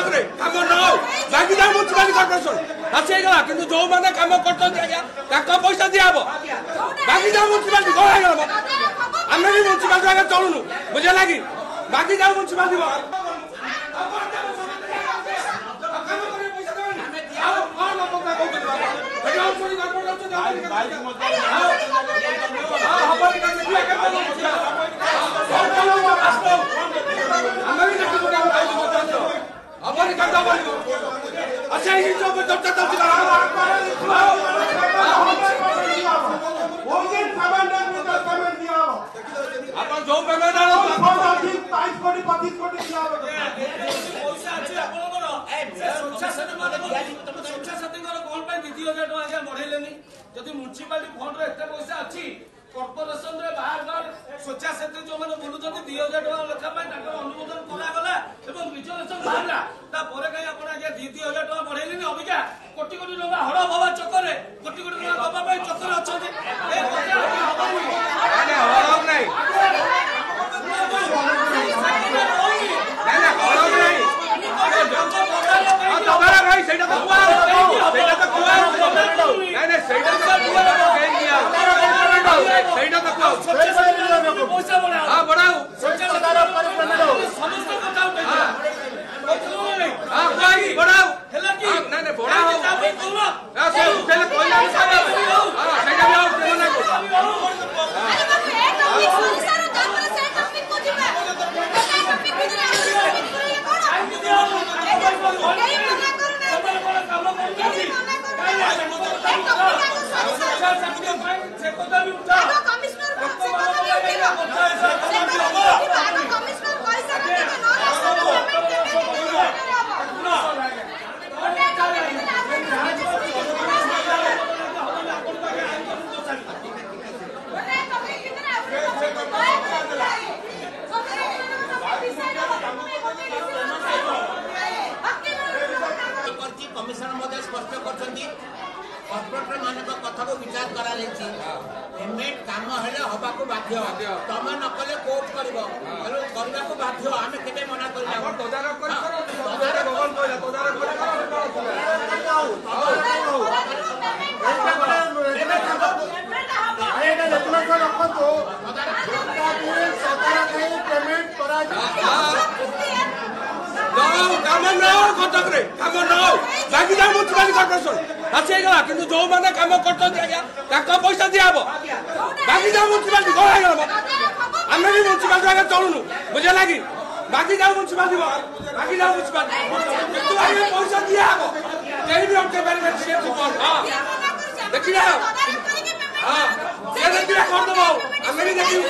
କଟକରେ କାମ ନ ହଉ ଲାଗିଯାଉ ମ୍ୟୁନିସିପାଲିଟି କର୍ପୋରେସନ ଆସିଗଲା କିନ୍ତୁ ଯୋଉମାନେ କାମ କରୁଛନ୍ତି ଆଜ୍ଞା ତାଙ୍କ ପଇସା ଦିଆହବ ଲାଗିଯାଉ ମ୍ୟୁନିସିପାଲିଟି କଣ ହେଇଗଲା ଆମେ ବି ମ୍ୟୁନିସିପାଲିଟି ଆଜ୍ଞା ଚଳୁନୁ ବୁଝିଲା କି ଲାଗିଯାଉ ମ୍ୟୁନିସିପାଲିଟି जदि म्यूनिसिपालिटी फंड एत पैसा अच्छी कॉर्पोरेशन रे बाहर स्वेच्छासेवी जो मैंने बोलुं 2000 टका लेखा अनुमोदन करागला रिजर्वेशन बाहर तापर कहीं आप 2000 टका बढ़ेली अबिका कोटी कोटी टका हड़प हवा चक्कर कोटी कोटी टका दबा चक्कर अच्छा कॉर्पोरेटर मान कथा को विचार करा पेमेंट काम हेले हवा को बाध्य तुम नकले कोर्ट कर बाध्य आम के मना कटकरे काम न हो लागिजाऊ म्यूनिसिपालिटी कॉर्पोरेशन ଆସିଗଲା କିନ୍ତୁ ଯୋଉମାନେ କାମ କରୁଛନ୍ତି ଆଜ୍ଞା ତାଙ୍କ ପଇସା ଦିଆହବ ଲାଗିଯାଉ ମ୍ୟୁନିସିପାଲିଟି କଣ ହେଇଗଲା ଆମେ ବି ମ୍ୟୁନିସିପାଲିଟି ଆଜ୍ଞା ଚଳୁନୁ ବୁଝିଲା କି ଲାଗିଯାଉ ମ୍ୟୁନିସିପାଲିଟି ଲାଗିଯାଉ ମ୍ୟୁନିସିପାଲିଟି କିନ୍ତୁ ଆମେ ପଇସା ଦିଆହବ କେହି ବି ଅଟକେଇ ପାରିବେନି ସେ ଦେଖିବା ହଁ ସେ ଦେଖିବା କରିଦେବ ଆମେ ବି ଦେଖିବୁ